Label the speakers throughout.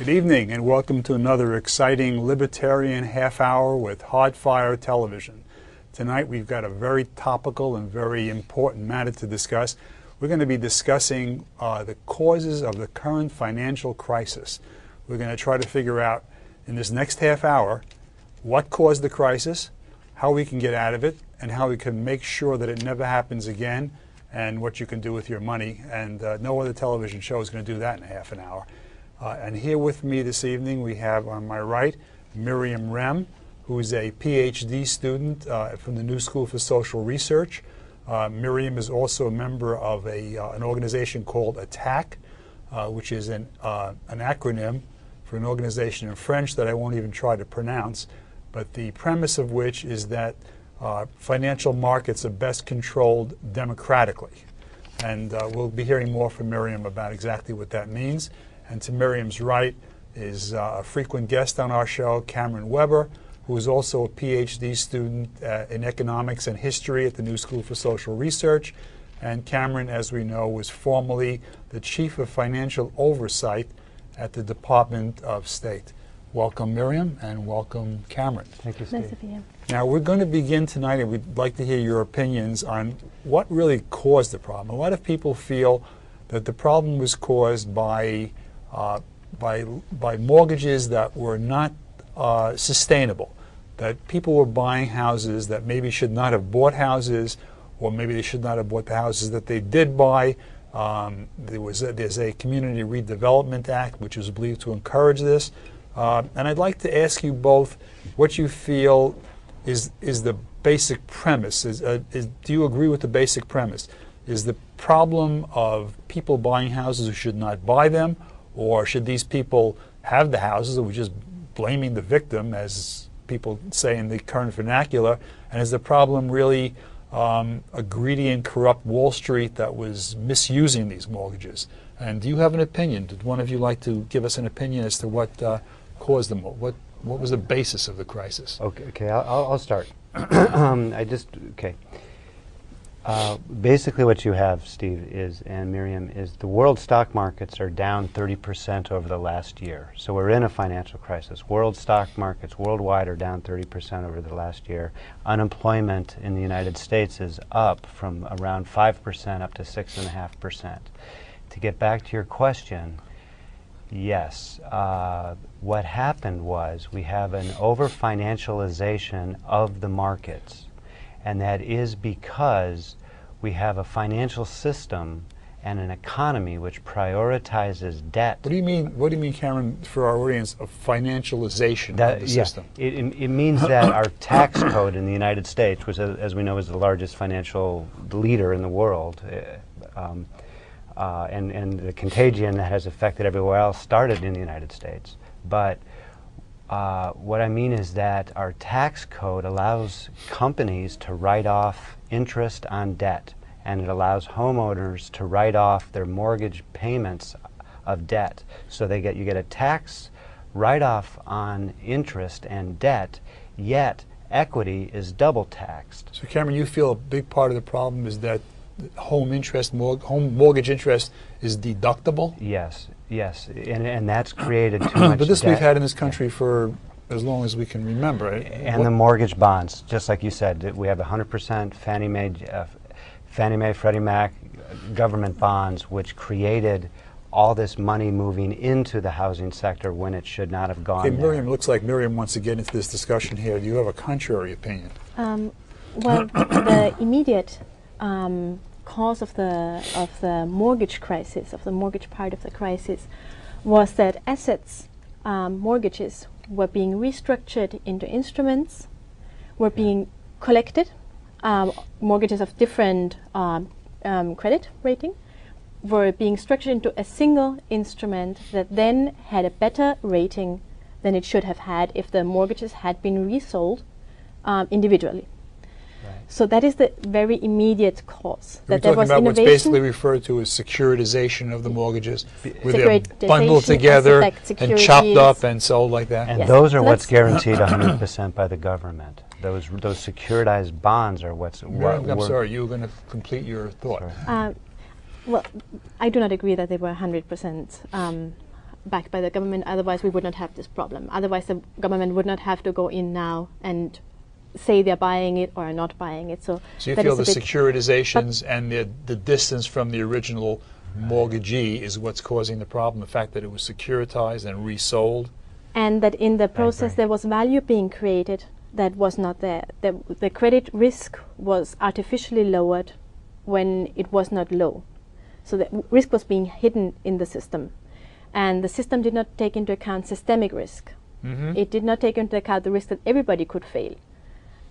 Speaker 1: Good evening and welcome to another exciting libertarian half hour with Hardfire television. Tonight we've got a very topical and very important matter to discuss. We're going to be discussing the causes of the current financial crisis. We're going to try to figure out in this next half hour what caused the crisis, how we can get out of it, and how we can make sure that it never happens again, and what you can do with your money. And no other television show is going to do that in half an hour. And here with me this evening we have on my right Miriam REHM, who is a PhD student from the New School for Social Research. Miriam is also a member of an organization called ATTAC, which is an acronym for an organization in French that I won't even try to pronounce, but the premise of which is that financial markets are best controlled democratically. And we'll be hearing more from Miriam about exactly what that means. And to Miriam's right is a frequent guest on our show, Cameron WEBER, who is also a PhD student in economics and history at the New School for Social Research. And Cameron, as we know, was formerly the Chief of Financial Oversight at the Department of State. Welcome, Miriam, and welcome, Cameron.
Speaker 2: Thank you, Steve.
Speaker 3: Nice to be here.
Speaker 1: Now, we're going to begin tonight, and we'd like to hear your opinions on what really caused the problem. A lot of people feel that the problem was caused by mortgages that were not sustainable, that people were buying houses that maybe should not have bought houses, or maybe they should not have bought the houses that they did buy. There's a Community Redevelopment Act which is believed to encourage this. And I'd like to ask you both what you feel is the basic premise. Do you agree with the basic premise? Is the problem of people buying houses who should not buy them, or should these people have the houses, or we're just blaming the victim, as people say in the current vernacular? And is the problem really a greedy and corrupt Wall Street that was misusing these mortgages? And do you have an opinion? Did one of you like to give us an opinion as to what caused them? What was the basis of the crisis?
Speaker 2: Okay, I'll start. Basically what you have, Steve, and Miriam, is the world stock markets are down 30% over the last year. So we're in a financial crisis. World stock markets worldwide are down 30% over the last year. Unemployment in the United States is up from around 5% up to 6.5%. To get back to your question, yes, what happened was we have an over-financialization of the markets. And that is because we have a financial system and an economy which prioritizes debt.
Speaker 1: What do you mean, Cameron, for our audience, of financialization of the system?
Speaker 2: It means that our tax code in the United States, which, as we know, is the largest financial leader in the world, and the contagion that has affected everywhere else started in the United States. But what I mean is that our tax code allows companies to write off interest on debt, and it allows homeowners to write off their mortgage payments of debt. So you get a tax write-off on interest and debt, yet equity is double taxed.
Speaker 1: So Cameron, you feel a big part of the problem is that home mortgage interest is deductible?
Speaker 2: Yes, and that's created too much
Speaker 1: But this
Speaker 2: debt.
Speaker 1: We've had in this country for as long as we can remember.
Speaker 2: And the mortgage bonds, just like you said, we have 100% Fannie Mae, Freddie Mac government bonds, which created all this money moving into the housing sector when it should not have gone there.
Speaker 1: Miriam, it looks like Miriam wants to get into this discussion here. Do you have a contrary opinion?
Speaker 3: Well, the immediate cause of the mortgage crisis, of the mortgage part of the crisis, was that assets, mortgages, were being restructured into instruments, were being collected, mortgages of different credit rating, were being structured into a single instrument that then had a better rating than it should have had if the mortgages had been resold individually. So that is the very immediate cause.
Speaker 1: We're talking about what's basically referred to as securitization of the mortgages, where they're bundled together and chopped up and sold like that.
Speaker 2: And those are what's guaranteed 100% by the government. Those securitized bonds are what's...
Speaker 1: I'm sorry, you were going to complete your thought.
Speaker 3: Well, I do not agree that they were 100% backed by the government. Otherwise, we would not have this problem. Otherwise, the government would not have to go in now and say they're buying it or are not buying it. So
Speaker 1: you feel the securitizations and the distance from the original mortgagee is what's causing the problem, the fact that it was securitized and resold?
Speaker 3: And that in the process there was value being created that was not there. The credit risk was artificially lowered when it was not low. So the risk was being hidden in the system. And the system did not take into account systemic risk. It did not take into account the risk that everybody could fail.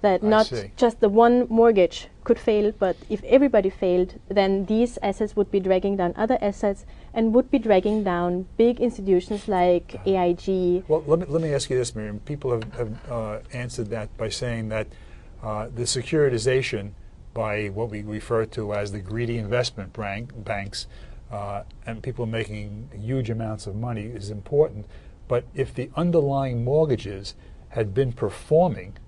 Speaker 3: That not just the one mortgage could fail, but if everybody failed, then these assets would be dragging down other assets and would be dragging down big institutions like AIG.
Speaker 1: Well, let me ask you this, Miriam. People have answered that by saying that the securitization by what we refer to as the greedy investment banks and people making huge amounts of money is important. But if the underlying mortgages had been performing,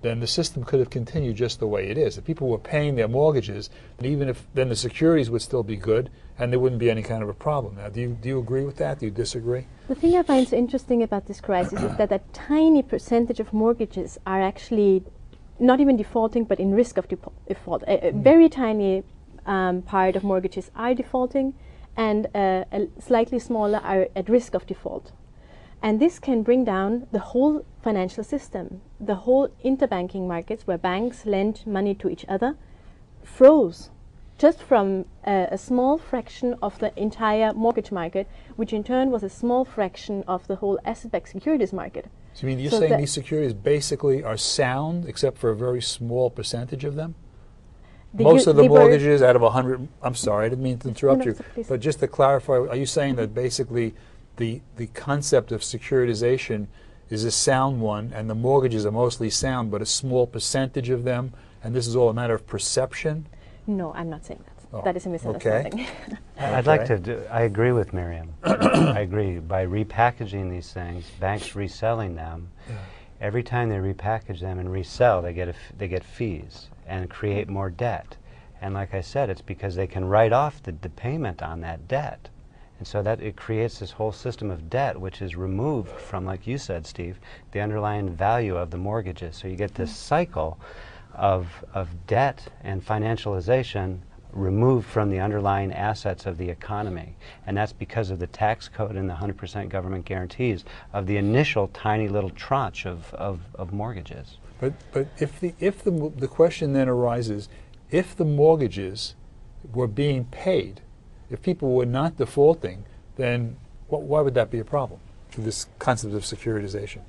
Speaker 1: then the system could have continued just the way it is. If people were paying their mortgages, and even if then the securities would still be good, and there wouldn't be any kind of a problem. Now, do you agree with that? Do you disagree?
Speaker 3: The thing I find so interesting about this crisis is that a tiny percentage of mortgages are actually not even defaulting, but in risk of default. A very tiny part of mortgages are defaulting, and a slightly smaller are at risk of default. And this can bring down the whole financial system. The whole interbanking markets where banks lend money to each other froze just from a small fraction of the entire mortgage market, which in turn was a small fraction of the whole asset-backed securities market.
Speaker 1: So you mean you're saying these securities basically are sound except for a very small percentage of them? Most of the mortgages out of 100, I'm sorry, I didn't mean to interrupt you, but just to clarify, are you saying that basically the concept of securitization is a sound one, and the mortgages are mostly sound, but a small percentage of them, and this is all a matter of perception?
Speaker 3: No, I'm not saying that. Oh, that is a misunderstanding.
Speaker 2: Okay. I'd like to I agree with Miriam. I agree. By repackaging these things, banks reselling them, every time they repackage them and resell, they get fees and create more debt. And like I said, it's because they can write off the payment on that debt. And so that it creates this whole system of debt, which is removed from, like you said, Steve, the underlying value of the mortgages. So you get this cycle of debt and financialization removed from the underlying assets of the economy. And that's because of the tax code and the 100% government guarantees of the initial tiny little tranche of mortgages.
Speaker 1: But if the question then arises, if the mortgages were being paid, if people were not defaulting, then why would that be a problem for this concept of securitization?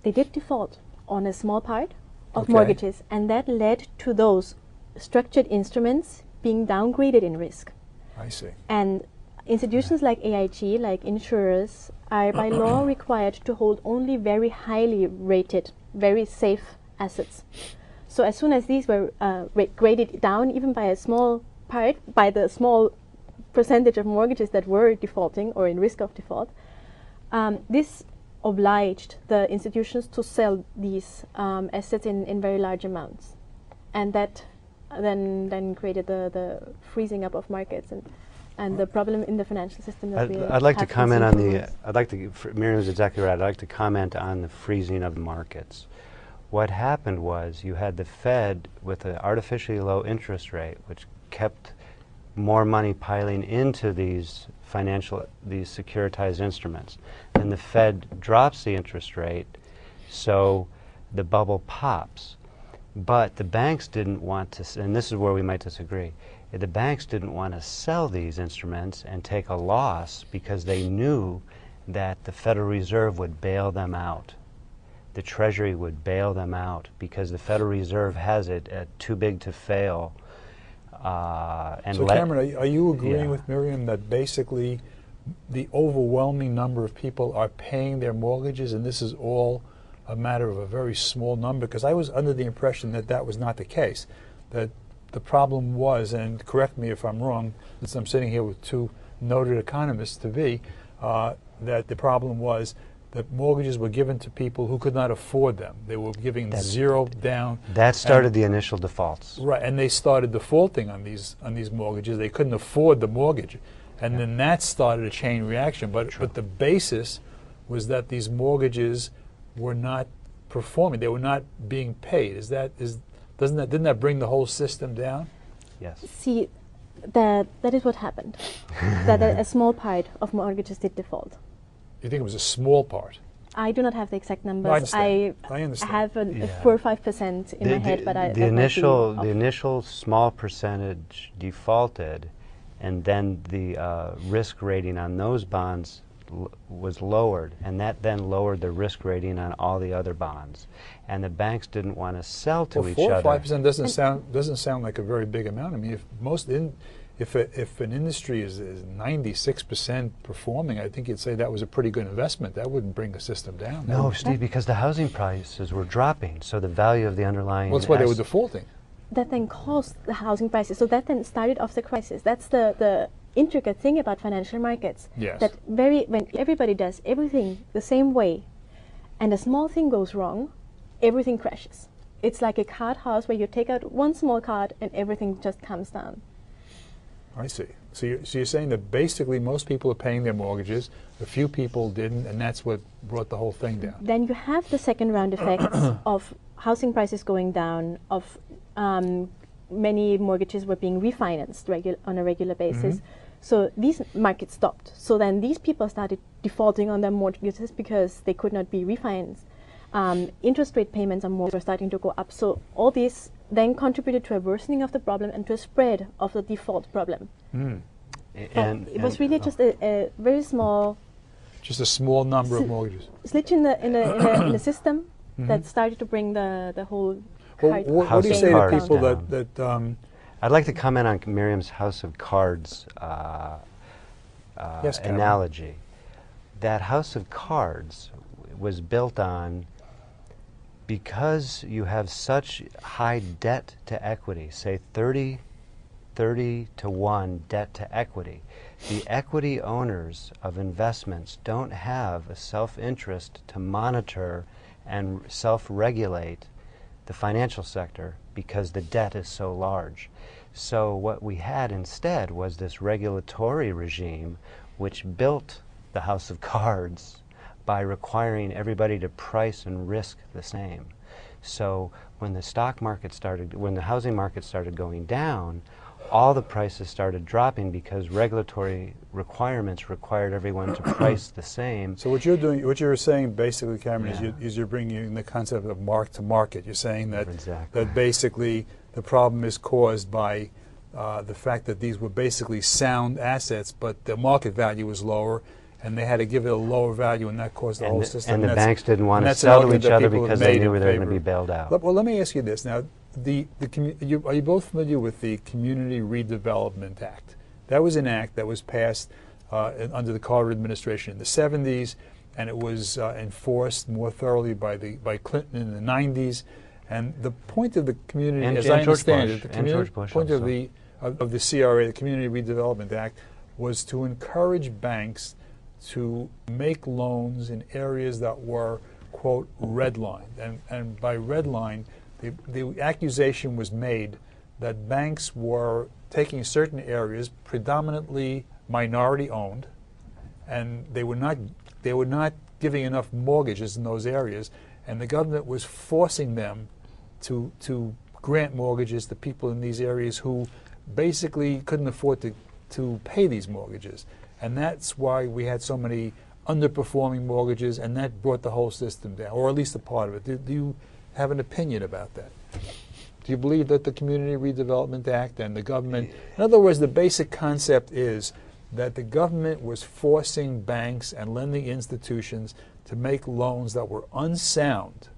Speaker 3: They did default on a small part of mortgages, and that led to those structured instruments being downgraded in risk.
Speaker 1: I see.
Speaker 3: And institutions like AIG, like insurers, are by law required to hold only very highly rated, very safe assets. So as soon as these were graded down, even by a small part, by the small percentage of mortgages that were defaulting or in risk of default, this obliged the institutions to sell these assets in very large amounts, and that then created the freezing up of markets and the problem in the financial system. That
Speaker 2: I'd like to comment on the. Miriam is exactly right. I'd like to comment on the freezing of the markets. What happened was you had the Fed with an artificially low interest rate, which kept more money piling into these securitized instruments. And the Fed drops the interest rate, so the bubble pops. But the banks didn't want to, and this is where we might disagree, the banks didn't want to sell these instruments and take a loss because they knew that the Federal Reserve would bail them out. The Treasury would bail them out because the Federal Reserve has it at too big to fail.
Speaker 1: So Cameron, are you agreeing with Miriam that basically the overwhelming number of people are paying their mortgages, and this is all a matter of a very small number? Because I was under the impression that that was not the case, that the problem was, and correct me if I'm wrong, since I'm sitting here with two noted economists to be, that the problem was that mortgages were given to people who could not afford them. They were giving zero down.
Speaker 2: That started the initial defaults.
Speaker 1: Right, and they started defaulting on these mortgages. They couldn't afford the mortgage. And then that started a chain reaction. But the basis was that these mortgages were not performing. They were not being paid. Didn't that bring the whole system down?
Speaker 2: Yes.
Speaker 3: See, that is what happened. That a small part of mortgages did default.
Speaker 1: You think it was a small part?
Speaker 3: I do not have the exact numbers.
Speaker 1: I understand.
Speaker 3: I have a 4 or 5% in my head, but
Speaker 2: the initial small percentage defaulted, and then the risk rating on those bonds was lowered, and that then lowered the risk rating on all the other bonds. And the banks didn't want to sell to each other.
Speaker 1: 4 or 5% doesn't sound like a very big amount. I mean, if an industry is 96% performing, I think you'd say that was a pretty good investment. That wouldn't bring the system down.
Speaker 2: No, Steve, because the housing prices were dropping, so the value of the underlying.
Speaker 1: Well, that's why they were defaulting.
Speaker 3: That then caused the housing prices. So that then started off the crisis. That's the intricate thing about financial markets.
Speaker 1: Yes.
Speaker 3: That when everybody does everything the same way, and a small thing goes wrong, everything crashes. It's like a card house where you take out one small card and everything just comes down.
Speaker 1: I see. So you're saying that basically most people are paying their mortgages, a few people didn't, and that's what brought the whole thing down.
Speaker 3: Then you have the second round effects of housing prices going down, of many mortgages were being refinanced on a regular basis.
Speaker 1: Mm-hmm.
Speaker 3: So these markets stopped. So then these people started defaulting on their mortgages because they could not be refinanced. Interest rate payments on mortgages were starting to go up. So all this then contributed to a worsening of the problem and to a spread of the default problem.
Speaker 1: Mm.
Speaker 3: And it was really just a very small,
Speaker 1: just a small number of mortgages.
Speaker 3: Glitch in the system that started to bring the whole.
Speaker 1: Well, what do you say to people that
Speaker 2: I'd like to comment on Miriam's House of Cards
Speaker 1: yes,
Speaker 2: analogy. That House of Cards was built on, because you have such high debt to equity, say 30 to 1 debt to equity, the equity owners of investments don't have a self-interest to monitor and self-regulate the financial sector because the debt is so large. So what we had instead was this regulatory regime which built the House of Cards by requiring everybody to price and risk the same. So when the housing market started going down, all the prices started dropping because regulatory requirements required everyone to price the same.
Speaker 1: So what you're saying basically, Cameron, is you're bringing in the concept of mark to market. You're saying that that basically the problem is caused by the fact that these were basically sound assets, but the market value was lower, and they had to give it a lower value, and that caused the whole system.
Speaker 2: And the banks didn't want to sell to each other because they knew they were going to be bailed out.
Speaker 1: Well, let me ask you this now. Are you both familiar with the Community Redevelopment Act? That was an act that was passed under the Carter administration in the 70s, and it was enforced more thoroughly by Clinton in the 90s. And the point of the community, as I understand it, the point of the CRA, the Community Redevelopment Act, was to encourage banks to make loans in areas that were, quote, redlined. And by redline, the accusation was made that banks were taking certain areas, predominantly minority owned, and they were not giving enough mortgages in those areas, and the government was forcing them to grant mortgages to people in these areas who basically couldn't afford to pay these mortgages. And that's why we had so many underperforming mortgages, and that brought the whole system down, or at least a part of it. Do you have an opinion about that? Do you believe that the Community Redevelopment Act and the government, in other words, the basic concept is that the government was forcing banks and lending institutions to make loans that were unsound,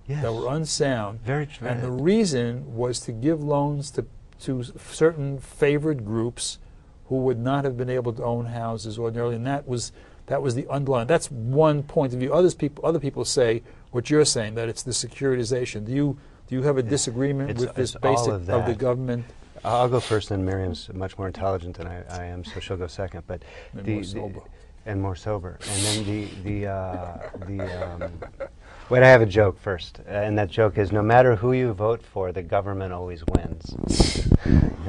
Speaker 2: Very
Speaker 1: and the reason was to give loans to certain favored groups who would not have been able to own houses ordinarily, and that was the underlying. That's one point of view. Other people say what you're saying, that it's the securitization. Do you have a disagreement with this basic of the government?
Speaker 2: I'll go first, and Miriam's much more intelligent than I am, so she'll go second. But more sober. And then wait, I have a joke first, and that joke is: no matter who you vote for, the government always wins.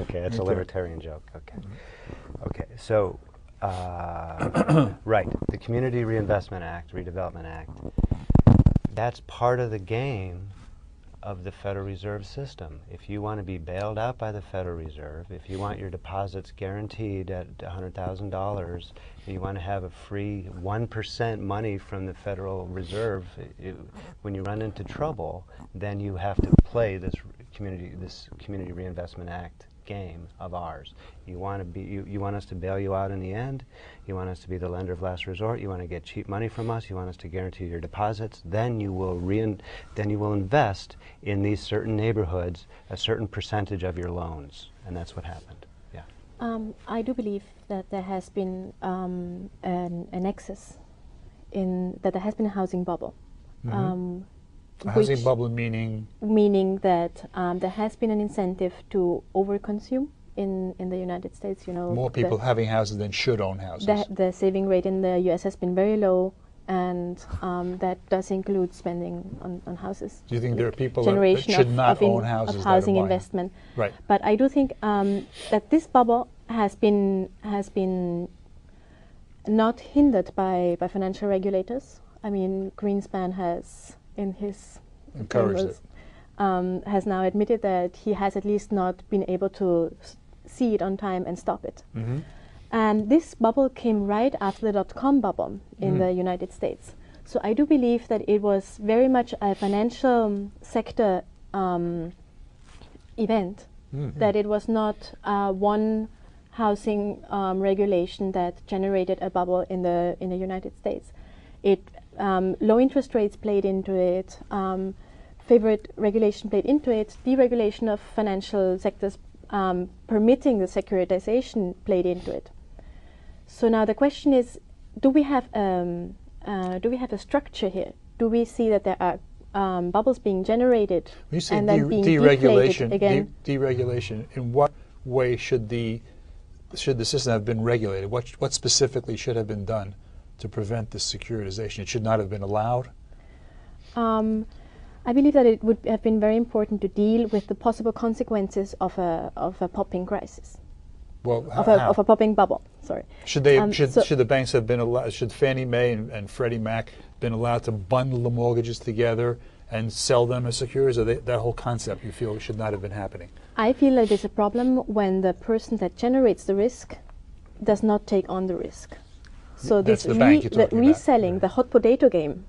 Speaker 2: Okay, that's a libertarian joke. Okay, so Right, the Community Reinvestment Act, Redevelopment Act, that's part of the game of the Federal Reserve System. If you want to be bailed out by the Federal Reserve, if you want your deposits guaranteed at $100,000, and you want to have a free 1% money from the Federal Reserve, when you run into trouble, then you have to play this Community Reinvestment Act game of ours. You want us to bail you out in the end. You want us to be the lender of last resort. You want to get cheap money from us. You want us to guarantee your deposits. Then you will invest in these certain neighborhoods a certain percentage of your loans, and that's what happened. Yeah.
Speaker 3: I do believe that there has been an excess that there has been a housing bubble.
Speaker 1: Mm-hmm. A housing bubble meaning?
Speaker 3: Meaning that there has been an incentive to overconsume in the United States. You know,
Speaker 1: more people having houses than should own houses.
Speaker 3: The saving rate in the U.S. has been very low, and that does include spending on houses.
Speaker 1: Do you think there are people that should not own houses?
Speaker 3: Of housing investment,
Speaker 1: right?
Speaker 3: But I do think that this bubble has been not hindered by financial regulators. I mean, Greenspan has, in his papers, has now admitted that he has at least not been able to see it on time and stop it.
Speaker 1: Mm-hmm.
Speaker 3: And this bubble came right after the dot-com bubble in the United States. So I do believe that it was very much a financial sector event, that it was not one housing regulation that generated a bubble in the United States. Low interest rates played into it, favorite regulation played into it, deregulation of financial sectors permitting the securitization played into it. So now the question is, do we have a structure here? Do we see that there are bubbles being generated and then being deflated again?
Speaker 1: Deregulation. In what way should the system have been regulated? What specifically should have been done to prevent this securitization? It should not have been allowed?
Speaker 3: I believe that it would have been very important to deal with the possible consequences of a popping crisis.
Speaker 1: Well,
Speaker 3: of a popping bubble. Sorry.
Speaker 1: Should the banks have been allowed? Should Fannie Mae and Freddie Mac been allowed to bundle the mortgages together and sell them as securities? Or that whole concept you feel should not have been happening?
Speaker 3: I feel that there's a problem when the person that generates the risk does not take on the risk. So
Speaker 1: That's
Speaker 3: this
Speaker 1: the
Speaker 3: reselling, the hot potato game.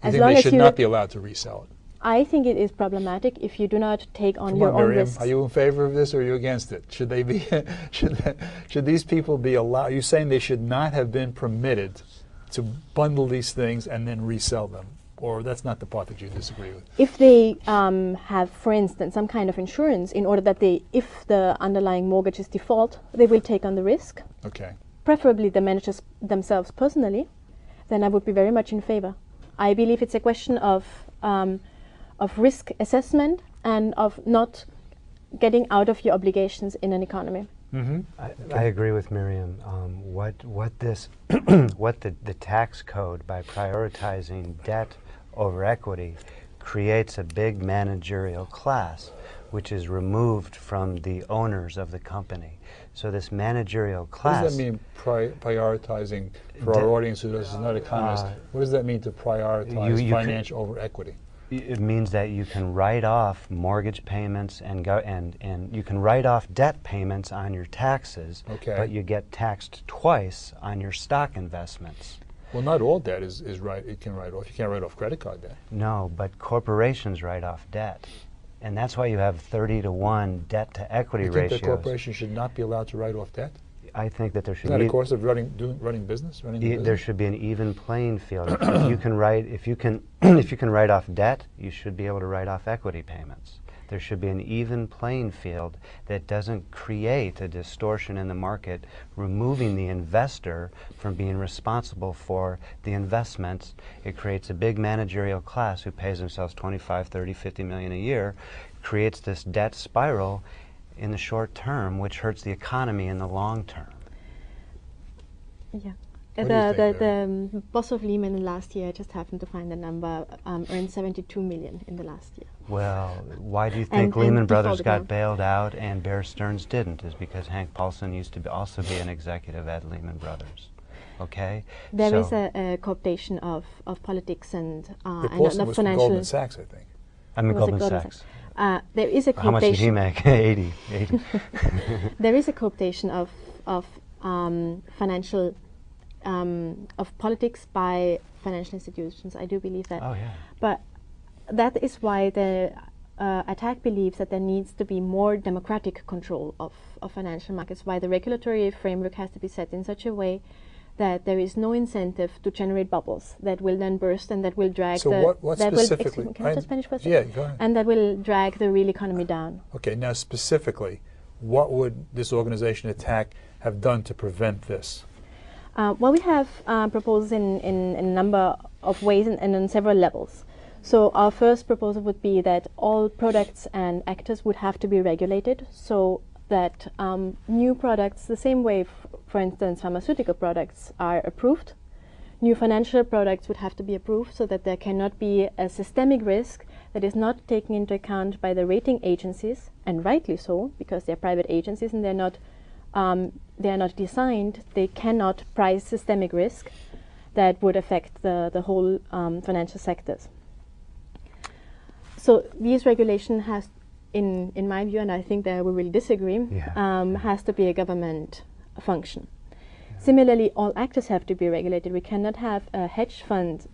Speaker 1: You think they should not be allowed to resell it?
Speaker 3: I think it is problematic if you do not take on
Speaker 1: your
Speaker 3: own risks.
Speaker 1: Are you in favor of this, or are you against it? Should they be? should these people be allowed? You're saying they should not have been permitted to bundle these things and then resell them, or that's not the part that you disagree with?
Speaker 3: If they have, for instance, some kind of insurance, in order that if the underlying mortgage is default, they will take on the risk.
Speaker 1: Okay.
Speaker 3: Preferably the managers themselves personally, then I would be very much in favor. I believe it's a question of risk assessment and of not getting out of your obligations in an economy.
Speaker 1: Mm-hmm.
Speaker 2: I agree with Miriam. What the tax code, by prioritizing debt over equity, creates a big managerial class, which is removed from the owners of the company. So this managerial class.
Speaker 1: What does that mean, prioritizing, for our audience who is not economist? What does that mean to prioritize financial over equity?
Speaker 2: It means that you can write off mortgage payments and you can write off debt payments on your taxes, but you get taxed twice on your stock investments.
Speaker 1: Well, not all debt is right. It can write off. You can't write off credit card debt.
Speaker 2: No, but corporations write off debt. And that's why you have 30-to-1 debt-to-equity ratios.
Speaker 1: You think that corporations should not be allowed to write off debt?
Speaker 2: I think that there should
Speaker 1: be. Is that
Speaker 2: be
Speaker 1: a course of running business?
Speaker 2: There should be an even playing field. If you can write off debt, you should be able to write off equity payments. There should be an even playing field that doesn't create a distortion in the market, removing the investor from being responsible for the investments. It creates a big managerial class who pays themselves 25, 30, 50 million a year, creates this debt spiral in the short term, which hurts the economy in the long term.
Speaker 3: Yeah.
Speaker 1: What do you think,
Speaker 3: the boss of Lehman last year, I just happened to find the number, earned 72 million in the last year.
Speaker 2: Well, why do you think
Speaker 3: And
Speaker 2: Lehman Brothers
Speaker 3: defaulted
Speaker 2: got
Speaker 3: now.
Speaker 2: bailed out and Bear Stearns didn't? Is because Hank Paulson used to also be an executive at Lehman Brothers. Okay?
Speaker 3: There is
Speaker 2: So-
Speaker 3: a cooptation of politics and
Speaker 1: Paulson
Speaker 3: of
Speaker 1: was from
Speaker 3: financial.
Speaker 1: Goldman Sachs, I think.
Speaker 2: I'm at
Speaker 3: was it
Speaker 2: Goldman
Speaker 3: Goldman
Speaker 2: Sachs.
Speaker 3: There is a
Speaker 2: How much did he
Speaker 3: cooptation.
Speaker 2: make? 80.
Speaker 3: There is a cooptation of financial of politics by financial institutions. I do believe that.
Speaker 2: Oh, yeah.
Speaker 3: But that is why the attack believes that there needs to be more democratic control of financial markets, why the regulatory framework has to be set in such a way that there is no incentive to generate bubbles that will then burst and that will drag
Speaker 1: So
Speaker 3: the
Speaker 1: what
Speaker 3: that
Speaker 1: specifically?
Speaker 3: can I just finish for a second?
Speaker 1: Yeah, go ahead.
Speaker 3: And that will drag the real economy down.
Speaker 1: Okay, now specifically, what would this organization attack have done to prevent this?
Speaker 3: Well, we have proposals in a number of ways and on several levels. So our first proposal would be that all products and actors would have to be regulated, so that new products, the same way, for instance, pharmaceutical products are approved, new financial products would have to be approved, so that there cannot be a systemic risk that is not taken into account by the rating agencies, and rightly so, because they're private agencies and they are not designed, they cannot price systemic risk that would affect the whole financial sectors. So these regulation has, in my view, and I think that we will disagree, has to be a government function. Similarly, all actors have to be regulated. We cannot have hedge funds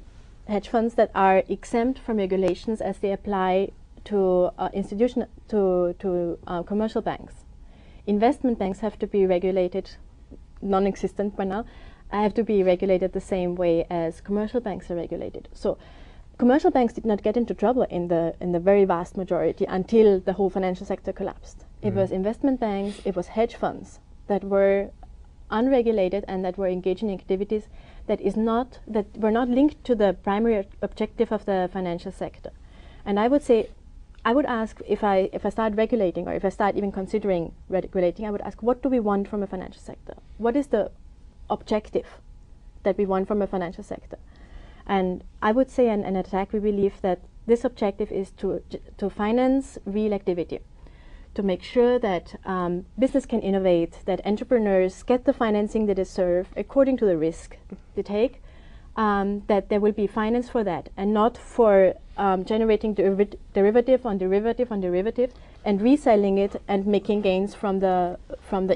Speaker 3: that are exempt from regulations as they apply to commercial banks. Investment banks have to be regulated, non-existent by now, have to be regulated the same way as commercial banks are regulated. So commercial banks did not get into trouble in the very vast majority until the whole financial sector collapsed. It was investment banks, it was hedge funds that were unregulated and that were engaging in activities that were not linked to the primary objective of the financial sector. And I would say, I would ask, if I start regulating, or if I start even considering regulating, I would ask, what do we want from a financial sector? What is the objective that we want from a financial sector? And I would say, an attack, we believe that this objective is to finance real activity, to make sure that business can innovate, that entrepreneurs get the financing they deserve according to the risk they take, that there will be finance for that, and not for generating derivative on derivative on derivative and reselling it and making gains from the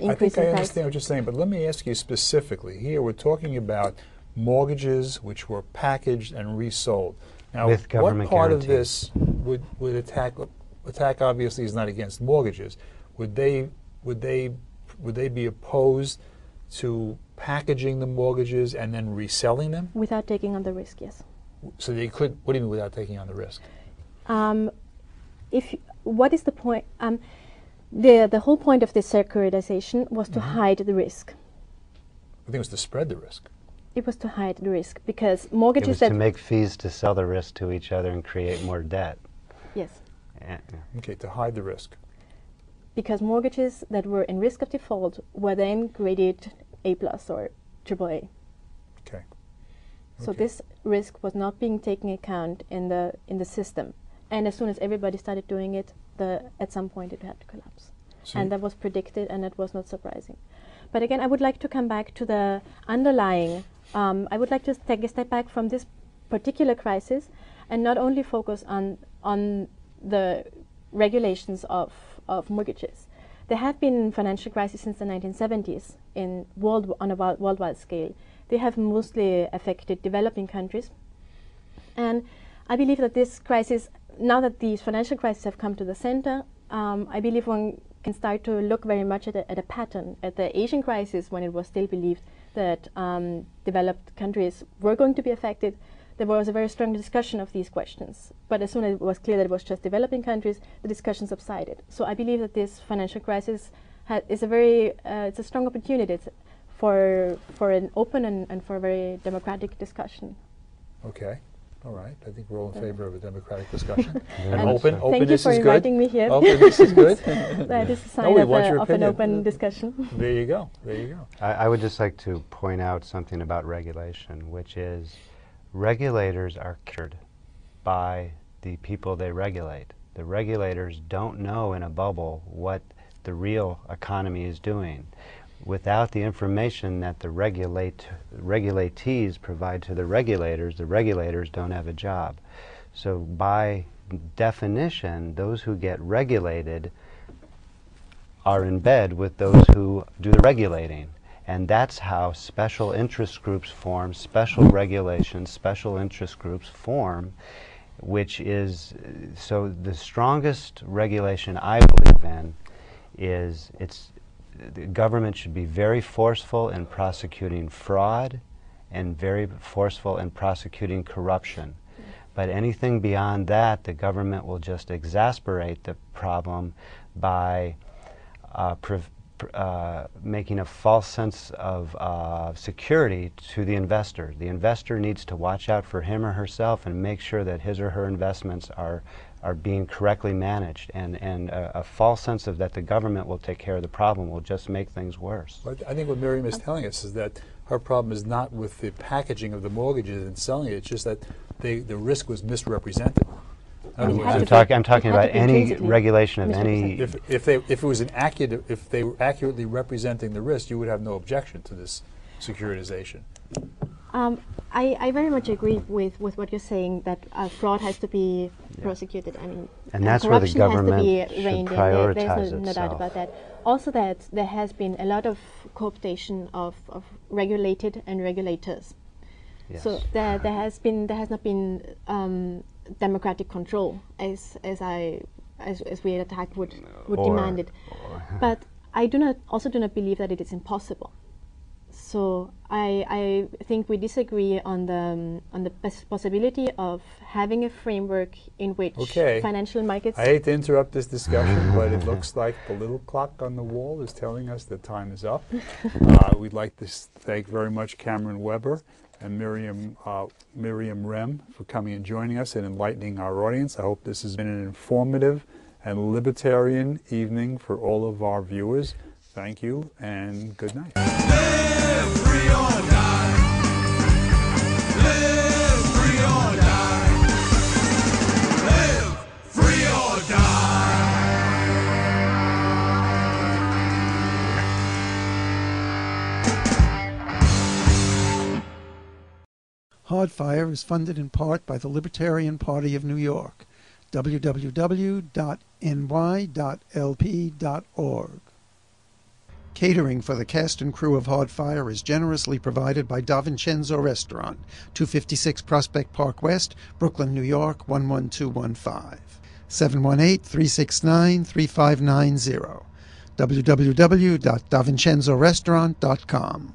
Speaker 3: increase in price.
Speaker 1: I understand what you're saying, but let me ask you specifically. Here we're talking about mortgages which were packaged and resold. Now,
Speaker 2: with government
Speaker 1: what part
Speaker 2: guarantees.
Speaker 1: of this would attack obviously is not against mortgages. Would they be opposed to packaging the mortgages and then reselling them?
Speaker 3: Without taking on the risk, yes.
Speaker 1: So they could. What do you mean without taking on the risk?
Speaker 3: What is the point? The whole point of this securitization was to hide the risk.
Speaker 1: I think it was to spread the risk.
Speaker 3: It was to hide the risk because
Speaker 2: It
Speaker 3: mortgages
Speaker 2: was
Speaker 3: that
Speaker 2: to make fees to sell the risk to each other and create more debt.
Speaker 3: yes,
Speaker 1: Okay, to hide the risk.
Speaker 3: because mortgages that were in risk of default were then graded A+ or AAA.
Speaker 1: Okay.
Speaker 3: So
Speaker 1: Okay.
Speaker 3: this risk was not being taken account in the system, and as soon as everybody started doing it, at some point it had to collapse,
Speaker 1: So
Speaker 3: and that was predicted, and it was not surprising. But again, I would like to come back to the underlying. I would like to take a step back from this particular crisis, and not only focus on the regulations of mortgages. There have been financial crises since the 1970s on a worldwide scale. They have mostly affected developing countries. And I believe that this crisis, now that these financial crises have come to the center, I believe one can start to look very much at a pattern. At the Asian crisis, when it was still believed that developed countries were going to be affected, there was a very strong discussion of these questions. But as soon as it was clear that it was just developing countries, the discussion subsided. So I believe that this financial crisis is it's a strong opportunity for an open and for a very democratic discussion.
Speaker 1: okay. All right. I think we're all in favor of a democratic discussion. And
Speaker 3: And
Speaker 1: openness
Speaker 3: thank you for
Speaker 1: is good.
Speaker 3: inviting me here.
Speaker 1: Openness is good.
Speaker 3: That is a sign
Speaker 1: No, we
Speaker 3: of,
Speaker 1: want your
Speaker 3: of an
Speaker 1: opinion.
Speaker 3: open discussion.
Speaker 1: There you go. There you go.
Speaker 2: I would just like to point out something about regulation, which is regulators are captured by the people they regulate. The regulators don't know in a bubble what the real economy is doing. Without the information that the regulatees provide to the regulators don't have a job. So by definition, those who get regulated are in bed with those who do the regulating. And that's how special interest groups form, special regulations, special interest groups form, which is, so the strongest regulation I believe in is the government should be very forceful in prosecuting fraud and very forceful in prosecuting corruption. But anything beyond that, the government will just exacerbate the problem by making a false sense of security to the investor. The investor needs to watch out for him or herself and make sure that his or her investments are being correctly managed. And a false sense of that the government will take care of the problem will just make things worse.
Speaker 1: But I think what Miriam is telling us is that her problem is not with the packaging of the mortgages and selling it. It's just that the risk was misrepresented. In other words,
Speaker 2: I'm talking about any regulation of any.
Speaker 1: if they were accurately representing the risk, you would have no objection to this securitization.
Speaker 3: I very much agree with what you're saying, that fraud has to be prosecuted. I mean,
Speaker 2: and that's where the government
Speaker 3: has to be reined in.
Speaker 2: prioritize
Speaker 3: There's no doubt
Speaker 2: itself.
Speaker 3: about that. Also, that there has been a lot of co-optation of regulated and regulators.
Speaker 2: Yes.
Speaker 3: So there has not been democratic control as we attack would demand it. But I also do not believe that it is impossible. So I think we disagree on the possibility of having a framework in which financial markets.
Speaker 1: I hate to interrupt this discussion, but it looks like the little clock on the wall is telling us that time is up. We'd like to thank very much Cameron Weber and Miriam REHM for coming and joining us and enlightening our audience. I hope this has been an informative and libertarian evening for all of our viewers. Thank you and good night.
Speaker 4: Live free or die. Live free or die. Live free or die.
Speaker 5: Hardfire is funded in part by the Libertarian Party of New York. www.ny.lp.org. Catering for the cast and crew of Hardfire is generously provided by Da Vincenzo Restaurant, 256 Prospect Park West, Brooklyn, New York, 11215. 718-369-3590. www.davincenzorestaurant.com.